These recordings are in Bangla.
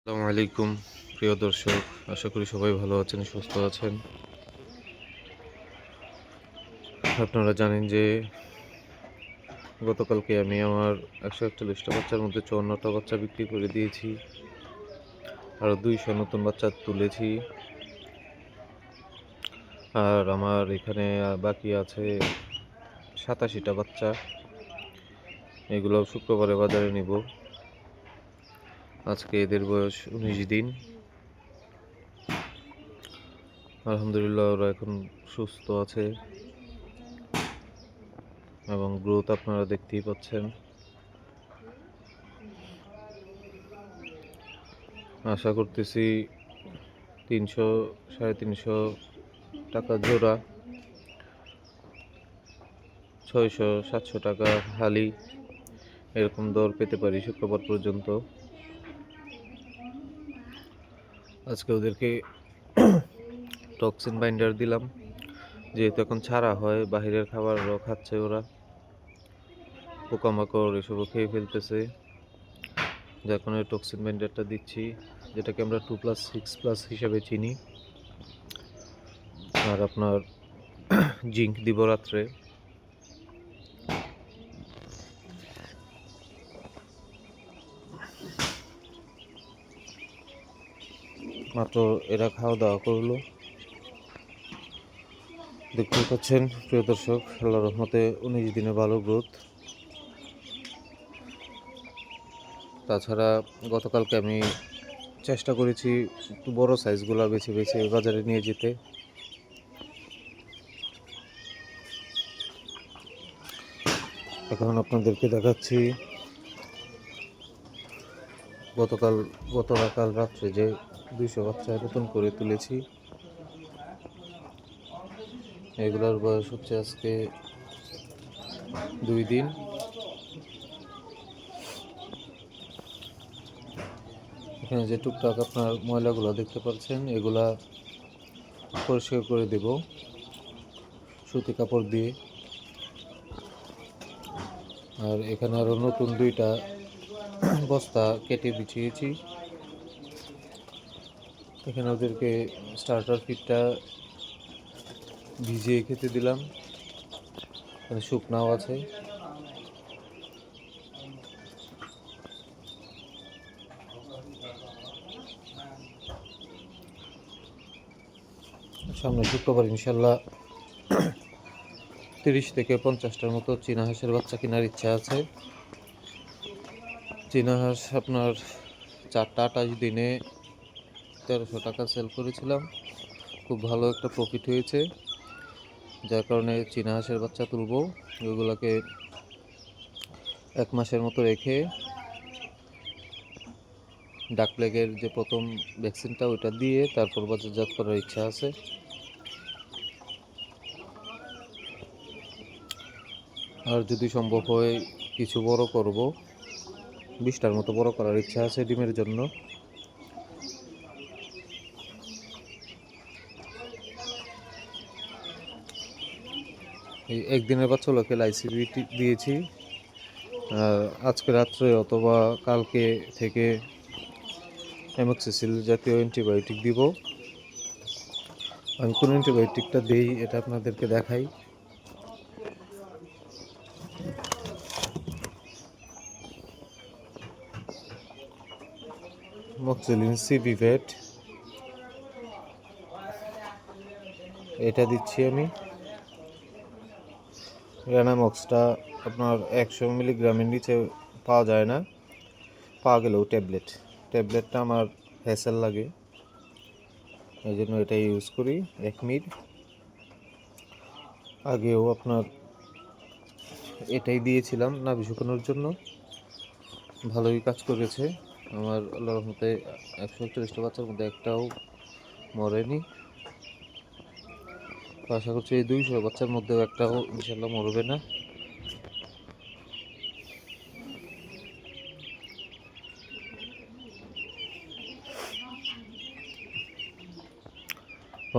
আসসালামু আলাইকুম প্রিয় দর্শক, আশা করি সবাই ভালো আছেন, সুস্থ আছেন। আপনারা জানেন যে গতকালকে আমি আমার 141টা বাচ্চার মধ্যে 54টা বাচ্চা বিক্রি করে দিয়েছি, আরও 200 নতুন বাচ্চা তুলেছি। আর আমার এখানে বাকি আছে 87টা বাচ্চা, এগুলো শুক্রবারে বাজারে নিব। আজকে এদের বয়স 19 দিন। আলহামদুলিল্লাহ, ওরা এখন সুস্থ আছে এবং গ্রোথ আপনারা দেখতেই পাচ্ছেন। আশা করতেছি 300 350 টাকা জোড়া, 600-700 টাকা হালি, এরকম দর পেতে পারি শুক্রবার পর্যন্ত। আজকে ওদেরকে টক্সিন বাইন্ডার দিলাম, যেহেতু এখন ছাড়া হয়, বাহিরের খাবারও খাচ্ছে ওরা, পোকামাকড় এসবও খেয়ে ফেলতেছে, যার কারণে টক্সিন বাইন্ডারটা দিচ্ছি, যেটাকে আমরা 2+6+ হিসাবে চিনি। আর আপনার জিঙ্ক দিব রাত্রে। মাত্র এরা খাওয়া দাওয়া করলো, দেখতেই পাচ্ছেন প্রিয় দর্শক। আল্লাহর রহমতে 19 দিনে ভালো গ্রোথ। তাছাড়া গতকালকে আমি চেষ্টা করেছি একটু বড় সাইজগুলো বেছে বেছে বাজারে নিয়ে যেতে। এখন আপনাদেরকে দেখাচ্ছি গতকাল রাত্রে যে 200 বাচ্চা নতুন করে তুলেছি। এগুলোর বয়স হচ্ছে আজকে 2 দিন। এখানে যে টুকটাক আপনার ময়লাগুলো দেখতে পাচ্ছেন, এগুলা পরিষ্কার করে দেব সুতি কাপড় দিয়ে। আর এখানে আরও নতুন 2টা বস্তা কেটে বিছিয়েছি। এখানে ওদেরকে স্টার্টার ফিডটা ভিজিয়ে খেতে দিলাম, এখানে শুকনাও আছে। সামনে শুক্রবার ইনশাল্লাহ 30 থেকে 50টার মতো চীনা হাঁসের বাচ্চা কেনার ইচ্ছা আছে। চীনা হাঁস আপনার 4টা 28 দিনে 1300 টাকা সেল করেছিলাম, খুব ভালো একটা প্রফিট হয়েছে, যার কারণে চীনা হাঁসের বাচ্চা তুলব। ওইগুলোকে 1 মাসের মতো রেখে ডাক প্লেগের যে প্রথম ভ্যাকসিনটা ওইটা দিয়ে তারপর বাজারজাত করার ইচ্ছা আছে। আর যদি সম্ভব হয় কিছু বড় করব, 20টার মতো বড় করার ইচ্ছা আছে ডিমের জন্য। এই একদিনের বাচ্চাগুলোকে লাইসিবি দিয়েছি, আজকে রাত্রে অথবা কালকে থেকে অ্যামোক্সিসিল জাতীয় অ্যান্টিবায়োটিক দিব। আমি কোন অ্যান্টিবায়োটিকটা দিই এটা আপনাদেরকে দেখাই। মক্সিলিন সিভিভেট, এটা দিচ্ছি আমি। রেনামক্সটা আপনার 100 মিলিগ্রামের নিচে পাওয়া যায় না, পাওয়া গেলেও ট্যাবলেটটা আমার হ্যাসেল লাগে, এই জন্য এটাই ইউজ করি। 1 মিল আগেও আপনার এটাই দিয়েছিলাম নাভি শুকানোর জন্য, ভালোই কাজ করেছে। আমার আল্লাহর রহমতে 141টা বাচ্চার মধ্যে একটাও মরেনি। আশা করছি এই 200 বাচ্চার মধ্যেও একটাও ইনশাল্লাহ মরবে না।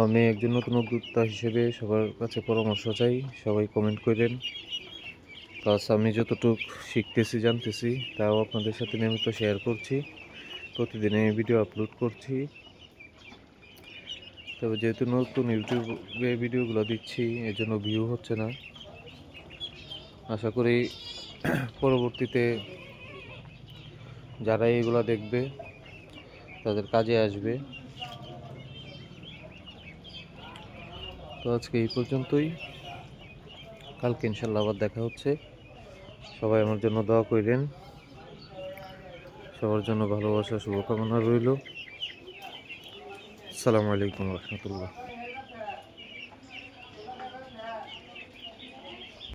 আমি একজন নতুন উদ্যোক্তা হিসেবে সবার কাছে পরামর্শ চাই, সবাই কমেন্ট করেন। প্লাস আমি যতটুকু শিখতেছি জানতেছি তাও আপনাদের সাথে নিয়মিত শেয়ার করছি, প্রতিদিনই ভিডিও আপলোড করছি। তবে যেহেতু নতুন ইউটিউবে ভিডিওগুলো দিচ্ছি, এজন্য ভিউ হচ্ছে না। আশা করি পরবর্তীতে যারা এগুলো দেখবে তাদের কাজে আসবে। তো আজকে এই পর্যন্তই, কালকে ইনশাল্লাহ আবার দেখা হচ্ছে। সবাই আমার জন্য দোয়া করেন, সবার জন্য ভালোবাসা শুভকামনা রইল। আসসালামু আলাইকুম রহমতুল্লাহ।